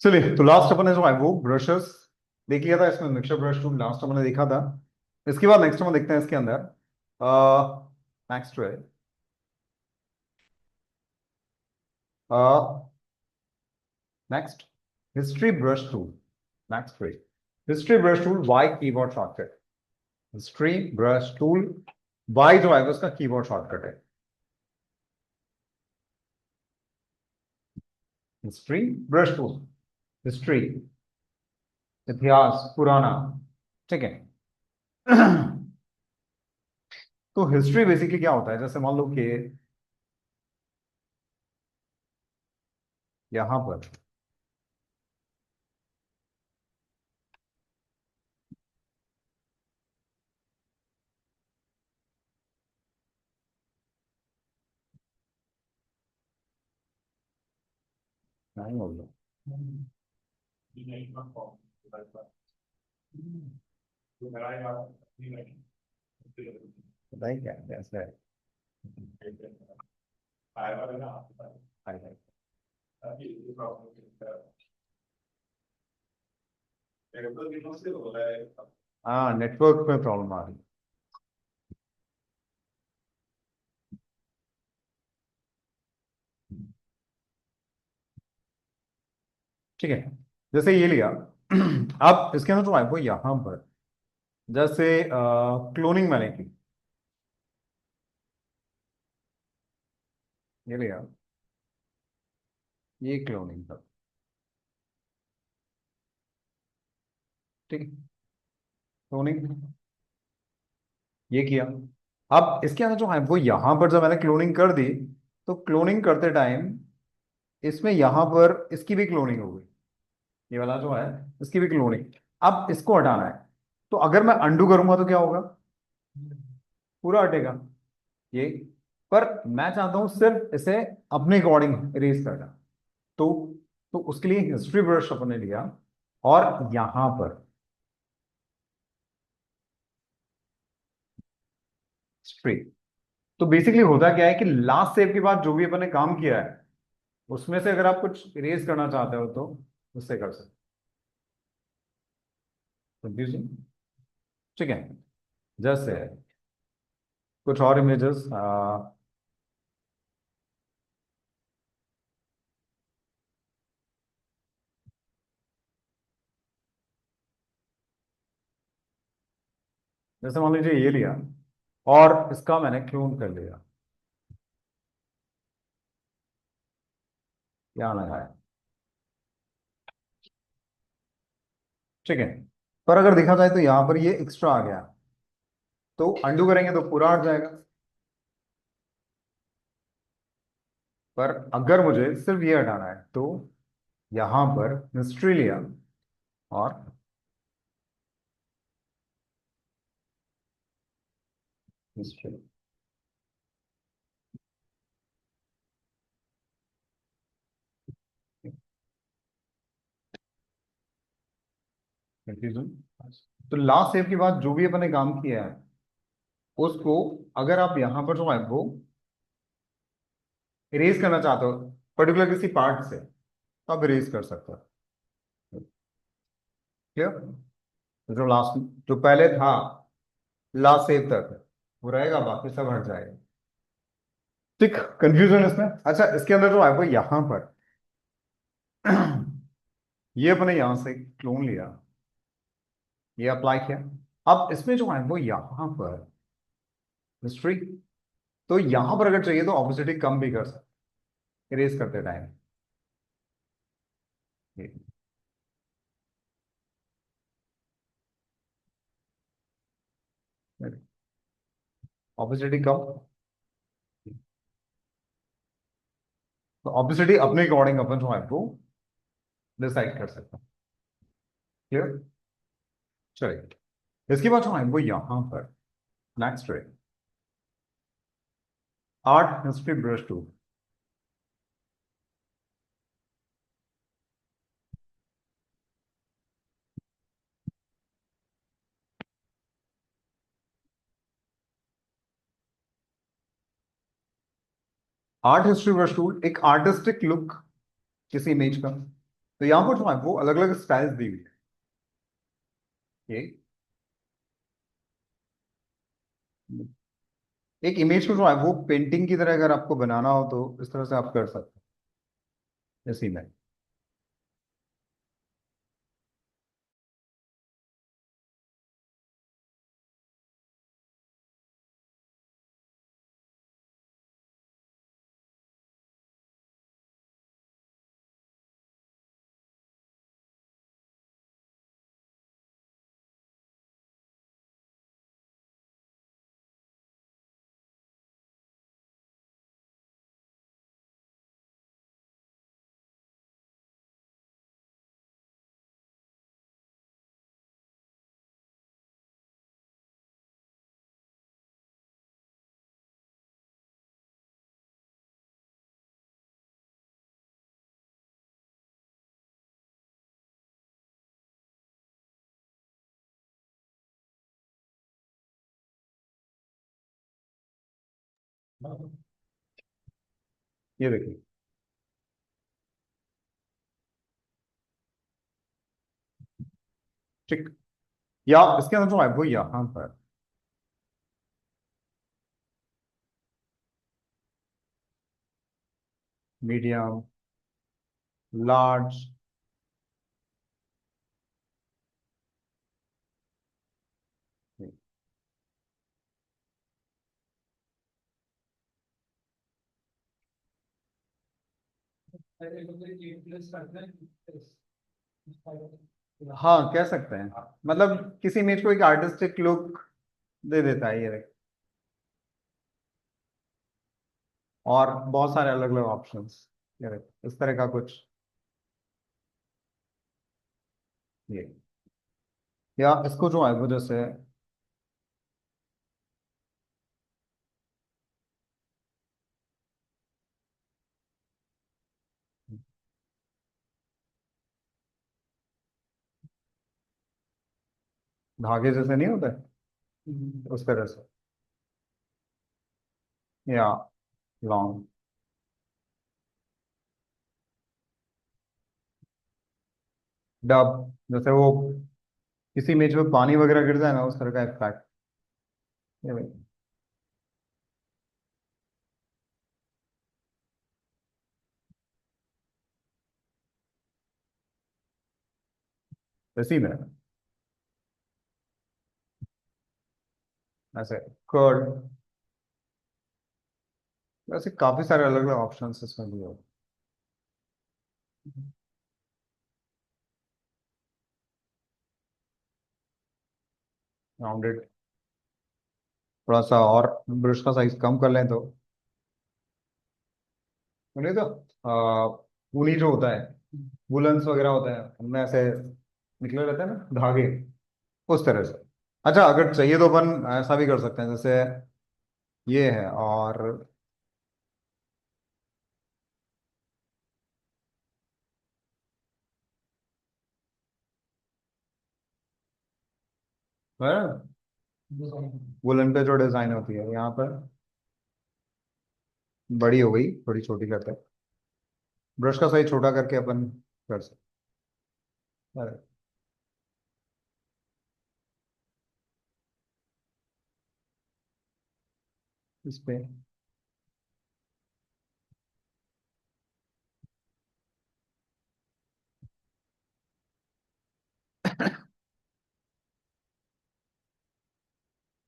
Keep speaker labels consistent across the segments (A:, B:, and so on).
A: चलिए, तो लास्ट अपन ने जो है वो ब्रशेस देख लिया था। इसमें मिक्सचर ब्रश टूल लास्ट अपन ने देखा था। इसके बाद नेक्स्ट अपन देखते हैं इसके अंदर नेक्स्ट है next history brush tool. Next है history brush tool Y keyboard shortcut. History brush tool Y जो है वो उसका कीबोर्ड शॉर्टकट है। हिस्ट्री ब्रश टूल, हिस्ट्री इतिहास पुराना, ठीक है। तो हिस्ट्री बेसिकली क्या होता है, जैसे मान लो कि यहां पर नहीं होगा, बताइए क्या कैसे है। हाय हाय। हाँ, नेटवर्क में प्रॉब्लम आ रही है। ठीक है, जैसे ये लिया। अब इसके अंदर जो है वो यहां पर जैसे क्लोनिंग मैंने की, ये लिया, ये क्लोनिंग था, ठीक है। क्लोनिंग ये किया। अब इसके अंदर जो है वो यहां पर जब मैंने क्लोनिंग कर दी, तो क्लोनिंग करते टाइम इसमें यहां पर इसकी भी क्लोनिंग हो गई। ये वाला जो है इसकी भी क्लोनिंग। अब इसको हटाना है, तो अगर मैं अंडू करूंगा तो क्या होगा, पूरा हटेगा ये। पर मैं चाहता हूं सिर्फ इसे अपने अकॉर्डिंग इरेज करना। तो तो उसके लिए हिस्ट्री ब्रश अपने लिया और यहां पर हिस्ट्री। तो बेसिकली होता क्या है कि लास्ट सेव के बाद जो भी अपन ने काम किया है उसमें से अगर आप कुछ इरेज करना चाहते हो तो उससे कर सकते। कंफ्यूजिंग, ठीक है। जैसे कुछ और इमेजेस, जैसे मान लीजिए ये लिया और इसका मैंने क्लोन कर लिया, यहाँ लगाया, ठीक है। पर अगर देखा जाए तो यहां पर ये एक्स्ट्रा आ गया, तो अंडू करेंगे तो पूरा हट जाएगा। पर अगर मुझे सिर्फ ये हटाना है तो यहां पर हिस्ट्री लिया और हिस्ट्री। कंफ्यूजन। तो लास्ट सेव के बाद जो भी अपने काम किया है उसको अगर आप यहां पर जो है वो इरेज करना चाहते हो पर्टिकुलर किसी पार्ट से, तो आप इरेज कर सकते हो। क्लियर। जो लास्ट जो पहले था लास्ट सेव तक वो रहेगा, बाकी सब हट जाएगा। ठीक, कंफ्यूजन इसमें। अच्छा, इसके अंदर जो है वो यहां पर ये अपने यहां से क्लोन लिया, ये अप्लाई किया। अब इसमें जो है वो यहां पर हिस्ट्री। तो यहां पर अगर चाहिए तो ऑपोसिटी कम भी कर सकते इरेज करते टाइम। ऑपोसिटी कम, तो ऑपोसिटी अपने अकॉर्डिंग अपन जो है वो डिसाइड कर सकते हैं। क्लियर। चलिए, इसके बाद जो है वो यहां पर नेक्स्ट है art history brush tool. Art history brush tool एक आर्टिस्टिक लुक किसी इमेज का। तो तो यहाँ पर जो है वो अलग अलग स्टाइल्स दी हुई है। एक इमेज को जो है वो पेंटिंग की तरह अगर आपको बनाना हो तो इस तरह से आप कर सकते हैं इसी में। ये देखिए। ठीक। या इसके अंदर जो है वो यहाँ पर मीडियम, लार्ज। हाँ कह सकते हैं, मतलब किसी इमेज को एक आर्टिस्टिक लुक दे देता है ये देख। और बहुत सारे अलग अलग ऑप्शंस, ये देख इस तरह का कुछ। ये या इसको जो है वो जैसे धागे जैसे नहीं होते, उस तरह से। या लॉन्ग। डब, जैसे वो किसी इमेज में पानी वगैरह गिरता है ना, उस तरह का इफेक्ट। ये भाई। इसी में ऐसे कर्ड। वैसे काफी सारे अलग अलग ऑप्शंस इसमें भी हो। राउंडेड। थोड़ा सा और ब्रश का साइज कम कर लें तो नहीं तो ऊनी जो होता है, वुलन्स वगैरह होता है उनमें ऐसे निकले रहते हैं ना धागे, उस तरह से। अच्छा अगर चाहिए तो अपन ऐसा भी कर सकते हैं, जैसे ये है और वुलन पे जो डिजाइन होती है यहाँ पर बड़ी हो गई, थोड़ी छोटी करते हैं। ब्रश का साइज छोटा करके अपन कर सकते हैं। इस पे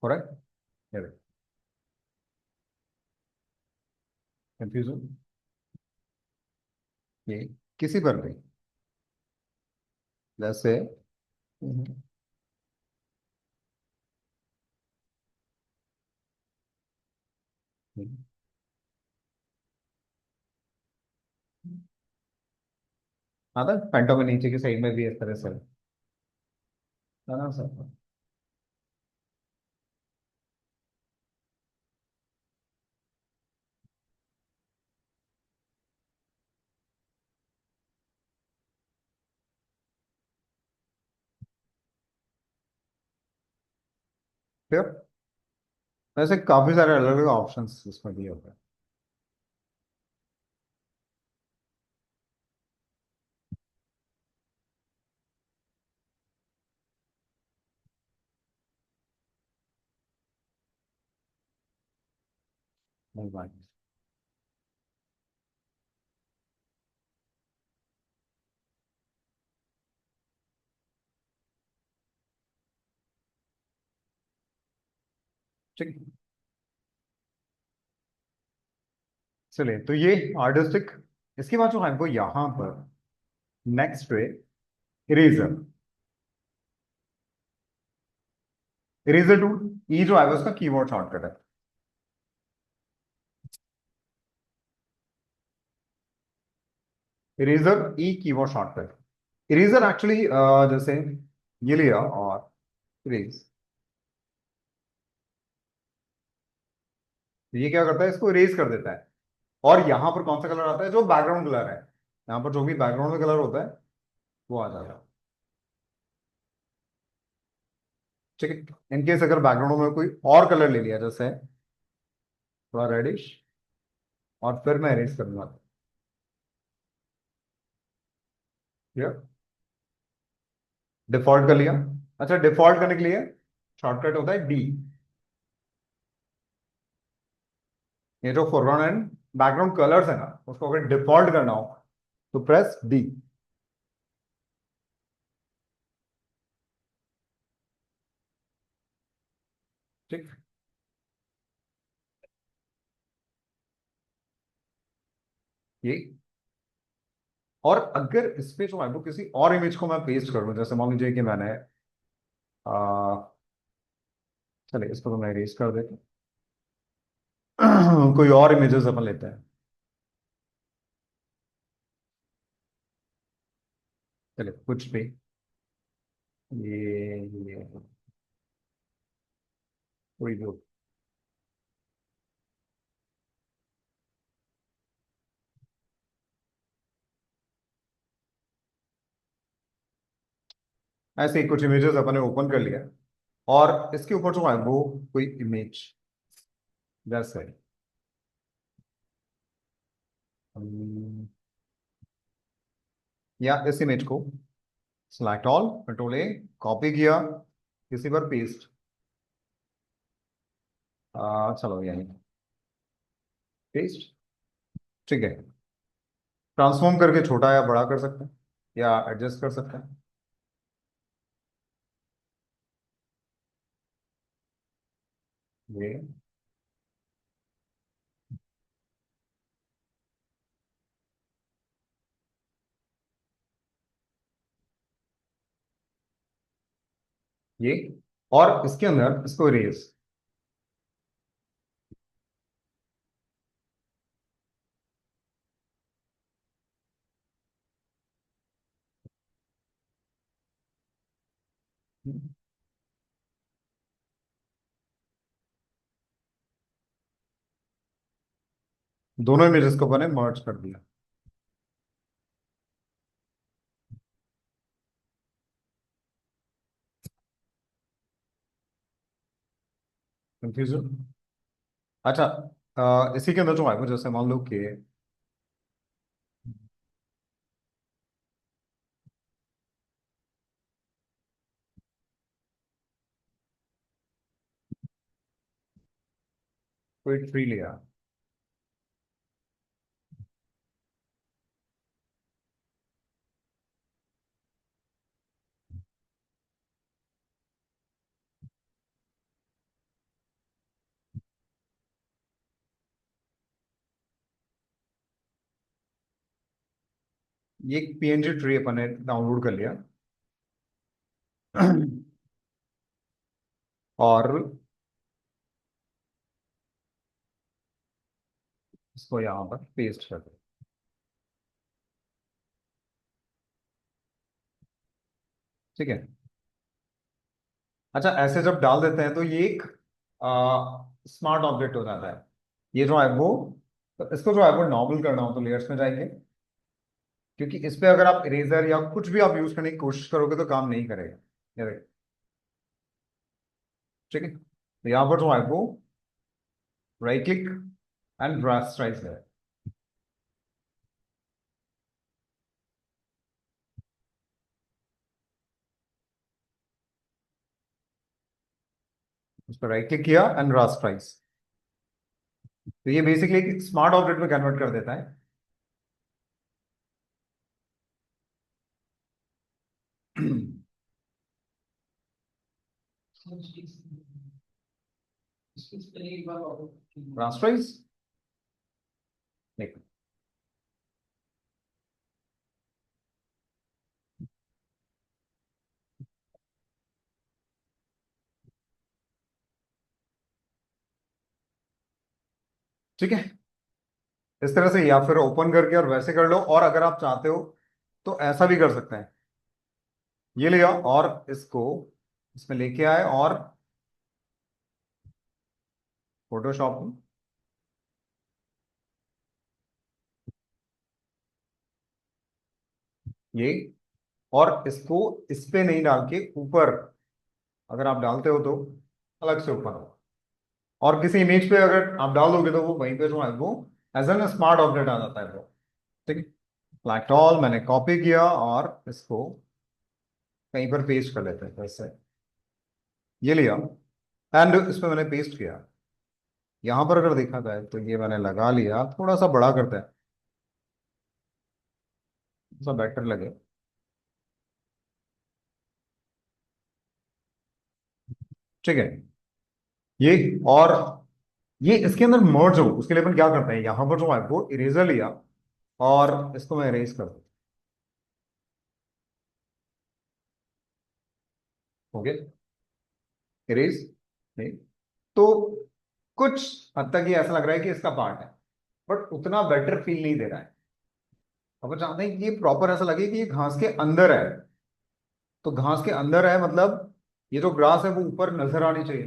A: हो रहा है। ये कंफ्यूजन, ये किसी पर भी जैसे हाँ था पेंटो में नीचे की साइड में भी इस तरह से है ना सर। फिर वैसे काफी सारे अलग अलग ऑप्शंस इसमें दिए होते हैं। नहीं भाई। ठीक। चलिए, तो ये आर्टिस्टिक। इसके बाद जो है वो यहाँ पर नेक्स्ट पे इरेजर। इरेजर टूल, ई जो है वो उसका कीबोर्ड शॉर्टकट है। इरेजर ई कीबोर्ड शॉर्टकट। इरेजर एक्चुअली जैसे ये लिया और इरेज, ये क्या करता है, इसको इरेज कर देता है। और यहाँ पर कौन सा कलर आता है, जो बैकग्राउंड कलर है, यहाँ पर जो भी बैकग्राउंड में कलर होता है वो आ जाएगा। ठीक है, इनकेस अगर बैकग्राउंड में कोई और कलर ले लिया, जैसे थोड़ा रेडिश, और फिर मैं इरेज करूंगा। डिफॉल्ट कर लिया। अच्छा, डिफॉल्ट करने के लिए शॉर्टकट होता है डी। ये जो फोरग्राउंड एंड बैकग्राउंड कलर्स है ना, उसको अगर डिफॉल्ट करना हो तो प्रेस डी। ठीक। ये, और अगर इस पे जो है वो किसी और इमेज को मैं पेस्ट करूं, जैसे मान लीजिए कि मैंने चलिए इसको तो मैं इरेज कर देता हूं। कोई और इमेजेस अपन लेते हैं। चलिए कुछ भी, ये कोई भी हो। ऐसे ही कुछ इमेजेस अपने ओपन कर लिया, और इसके ऊपर जो है वो कोई इमेज, जैसे या इस इमेज को सिलेक्ट ऑल, कंट्रोल ए, कॉपी किया, किसी पर पेस्ट। चलो यही पेस्ट। ठीक है, ट्रांसफॉर्म करके छोटा या बड़ा कर सकते हैं, या एडजस्ट कर सकते हैं। ये ये और इसके अंदर इसको इरेज। दोनों इमेजेस को मैंने मर्ज कर दिया। कंफ्यूजन। अच्छा, इसी के अंदर जो है वो जैसे मान लो कि कोई ट्री लिया। ये एक पीएनजी ट्री अपन ने डाउनलोड कर लिया। और इसको यहाँ पर पेस्ट कर दो। ठीक है। अच्छा, ऐसे जब डाल देते हैं तो ये एक स्मार्ट ऑब्जेक्ट हो जाता है। ये जो है वो, तो इसको जो है वो नॉर्मल करना हो तो लेयर्स में जाएंगे, क्योंकि इस पे अगर आप इरेजर या कुछ भी आप यूज करने की कोशिश करोगे तो काम नहीं करेगा। ये देखो। ठीक है, तो यहाँ पर जो है वो राइट क्लिक एंड रास्टराइज है। उस पर राइट क्लिक किया एंड रास्टराइज। तो ये बेसिकली एक स्मार्ट ऑब्जेक्ट में कन्वर्ट कर देता है। रास्टराइज नहीं। ठीक है, इस तरह से या फिर ओपन करके और वैसे कर लो, और अगर आप चाहते हो तो ऐसा भी कर सकते हैं। ये लिया और इसको इसमें लेके आए और फोटोशॉप में ये, और इसको इस पे नहीं डाल के ऊपर, अगर आप डालते हो तो अलग से ऊपर हो, और किसी इमेज पे अगर आप डाल दोगे तो वो वहीं पे जो है वो एज एन स्मार्ट ऑब्जेक्ट आ जाता है वो। ठीक है, फ्लैट ऑल मैंने कॉपी किया और इसको कहीं पर पेस्ट कर लेते हैं वैसे। ये लिया एंड इसमें मैंने पेस्ट किया। यहां पर अगर देखा जाए तो ये मैंने लगा लिया, थोड़ा सा बड़ा करते हैं, थोड़ा बेटर लगे। ठीक है, ये और ये इसके अंदर मर्ज हो उसके लिए अपन क्या करते हैं, यहां पर जो है वो इरेजर लिया और इसको मैं इरेज कर दूं। हो गया इरेज। नहीं तो कुछ हद तक ये ऐसा लग रहा है कि इसका पार्ट है, बट उतना बेटर फील नहीं दे रहा है। अब चाहते हैं कि ये प्रॉपर ऐसा लगे कि ये घास के अंदर है। तो घास के अंदर है मतलब ये जो ग्रास है वो ऊपर नजर आनी चाहिए।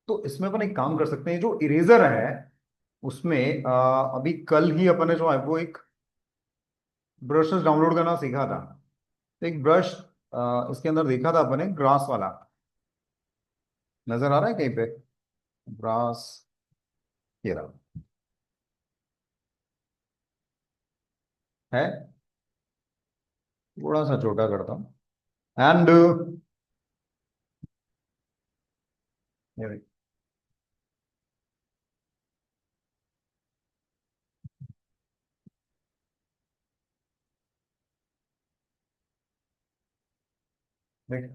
A: तो इसमें अपन एक काम कर सकते हैं, जो इरेजर है उसमें अभी कल ही अपन ने जो है वो एक ब्रशेस डाउनलोड करना सीखा था। तो एक ब्रश इसके अंदर देखा था अपन ने, ग्रास वाला, नजर आ रहा है कहीं पे, ग्रास, ये रहा है, थोड़ा सा छोटा करता हूँ एंड ये देख, देख,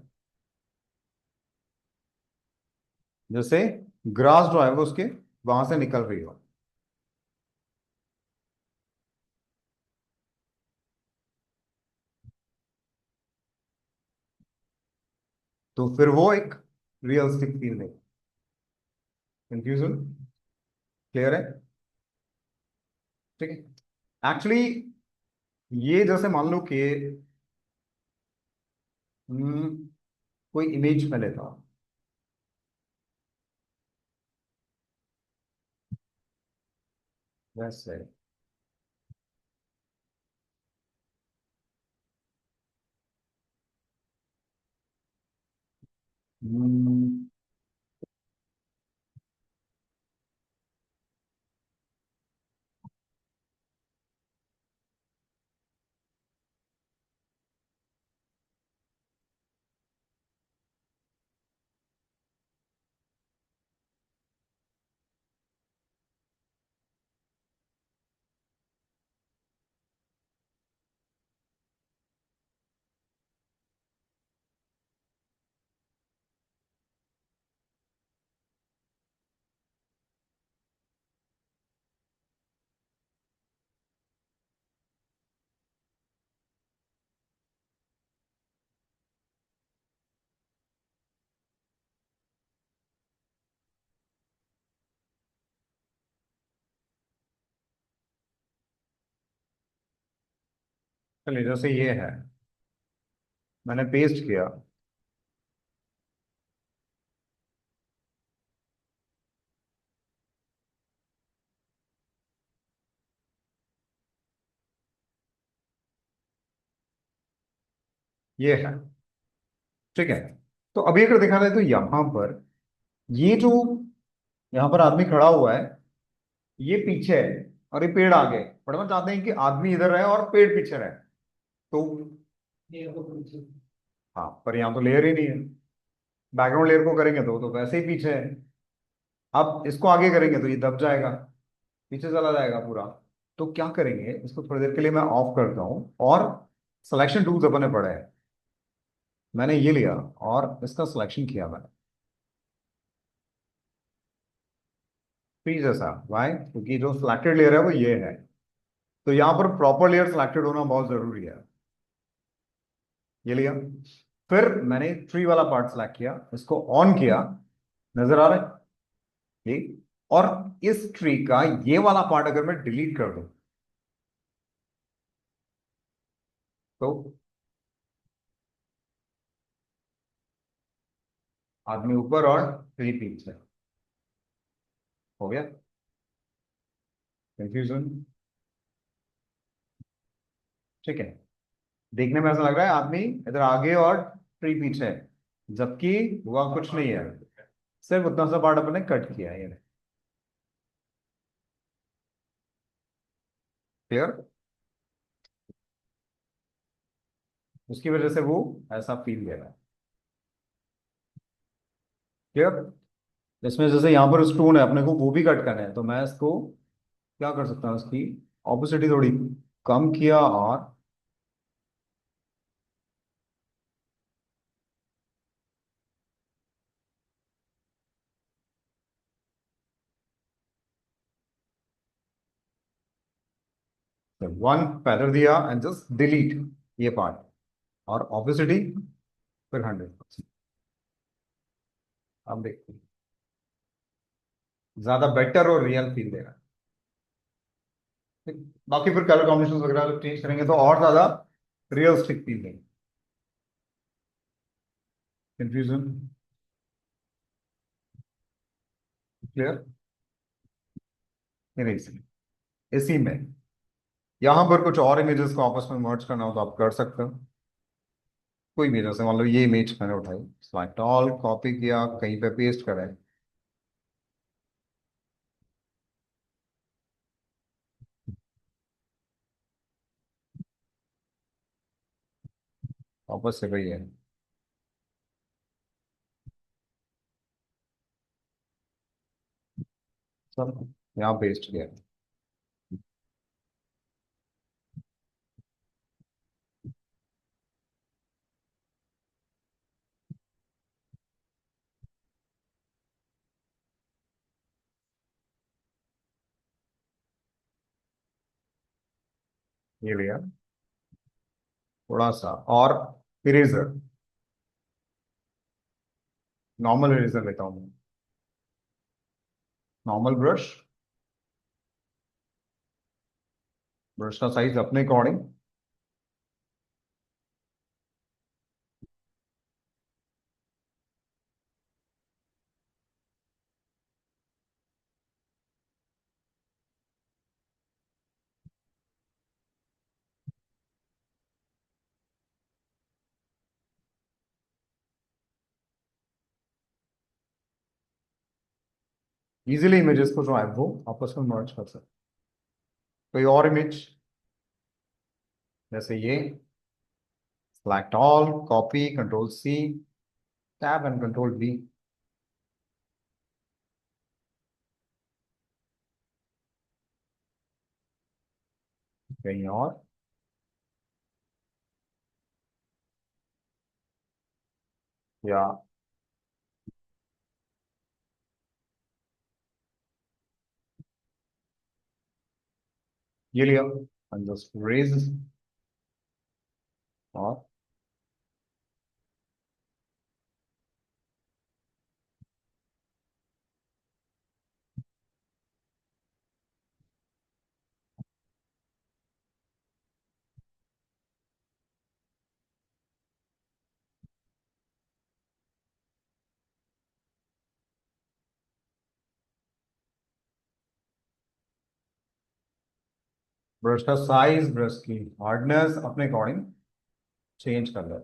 A: जैसे ग्रास जो है वो उसके वहां से निकल रही हो। तो फिर वो एक रियलिस्टिक फील है। कंफ्यूजन क्लियर है? ठीक है, एक्चुअली ये जैसे मान लो कि हम्म, कोई इमेज में लेता हूं वैसे। हम्म, चलिए जैसे ये है, मैंने पेस्ट किया। ये है, ठीक है। तो अभी अगर देखा जाए तो यहां पर ये जो यहाँ पर आदमी खड़ा हुआ है, ये पीछे है और ये पेड़ आगे, बट हम चाहते हैं कि आदमी इधर रहे और पेड़ पीछे रहे। तो हाँ, पर यहाँ तो लेयर ही नहीं है। बैकग्राउंड लेयर को करेंगे तो वो तो वैसे ही पीछे है। अब इसको आगे करेंगे तो ये दब जाएगा। पीछे चला जाएगा पूरा। तो क्या करेंगे, इसको थोड़ी देर के लिए मैं ऑफ करता हूँ, और सिलेक्शन टूल्स अपने पड़े हैं, मैंने ये लिया और इसका सिलेक्शन किया मैंने। फ्री जैसा, वाई? क्योंकि जो सिलेक्टेड लेयर है वो ये है। तो यहाँ पर प्रॉपर लेयर सिलेक्टेड होना बहुत जरूरी है। ये लिया, फिर मैंने ट्री वाला पार्ट सेलेक्ट किया, इसको ऑन किया, नजर आ रहा है ये। और इस ट्री का ये वाला पार्ट अगर मैं डिलीट कर दूं, तो आदमी ऊपर और ट्री पीछे, हो गया कंफ्यूजन? ठीक है, देखने में ऐसा लग रहा है आदमी इधर आगे और ट्री पीछे है, जबकि हुआ कुछ नहीं है, सिर्फ उतना सा पार्ट अपने कट किया है। ये क्लियर? उसकी वजह से वो ऐसा फील दे रहा है। क्लियर? इसमें जैसे यहाँ पर स्टोन है, अपने को वो भी कट करना है, तो मैं इसको क्या कर सकता हूँ, इसकी ऑपोसिटी थोड़ी कम किया, और 1 पैदल दिया एंड जस्ट डिलीट ये पार्ट, और ऑपोसिटी फिर 100%। अब देखते हैं, ज्यादा बेटर और रियल फील देगा। ठीक? बाकी फिर कलर कॉम्बिनेशन वगैरह चेंज करेंगे तो और ज्यादा रियलिस्टिक फील देंगे। कंफ्यूजन? क्लियर? नहीं, इसी में यहां पर कुछ और इमेजेस को आपस में मर्ज करना हो तो आप कर सकते हो। कोई भी, जैसे मान लो ये इमेज मैंने उठाई, सेलेक्ट ऑल, कॉपी किया, कहीं पे पेस्ट करें। वापस से वही है, सब यहाँ पेस्ट किया। ये लिया, थोड़ा सा और इरेजर, नॉर्मल इरेजर लेता हूँ मैं, नॉर्मल ब्रश, ब्रश का साइज अपने अकॉर्डिंग। इजीली इमेजेस को जो है वो आपस में मर्ज कर सकते। कोई और इमेज, जैसे ये, select all, copy, control C, tab and control V. कहीं और, या ये लिया एंड जस्ट रेज, और ब्रश का साइज, ब्रश की हार्डनेस अपने अकॉर्डिंग चेंज कर ले।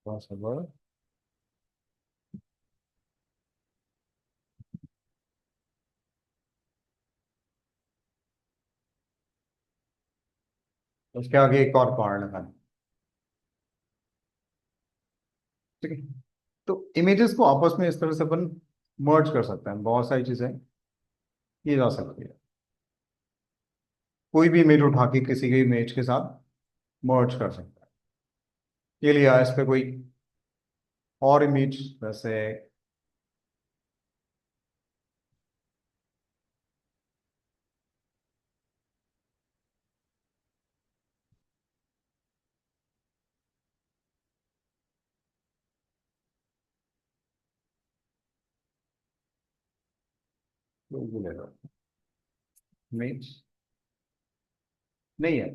A: बस अब उसके आगे एक और पहाड़ लगाना। ठीक है। तो इमेजेस को आपस में इस तरह से अपन मर्ज कर सकते हैं, बहुत सारी चीजें की जा सकती है। कोई भी इमेज उठा के किसी के इमेज के साथ मर्ज कर सकते हैं। ये लिया इस पे कोई और इमेज वैसे। कोई भी ले लो इमेज। नहीं है।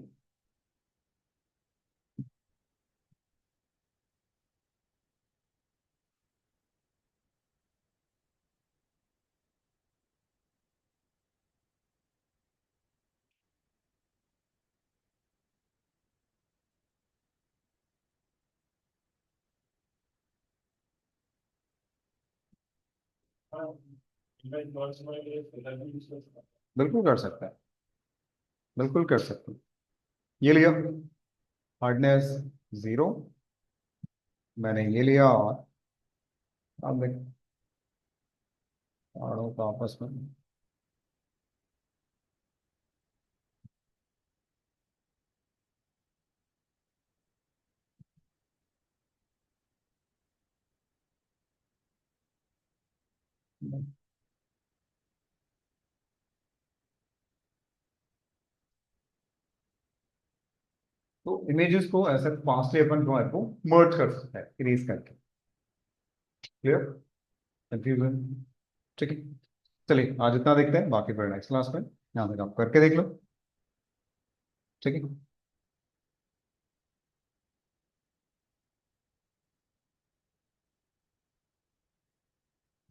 A: बिल्कुल कर सकता है। बिल्कुल कर सकते हैं। ये लिया हार्डनेस 0। मैंने ये लिया और अब देख पहाड़ों का आपस में। तो इमेजेस को ऐसे फास्टली अपन जो है वो मर्ज कर सकते हैं इरेज करके। क्लियर? कंफ्यूजन? ठीक है। चलिए आज इतना देखते हैं, बाकी फिर नेक्स्ट क्लास में यहाँ तक आप करके देख लो। ठीक है।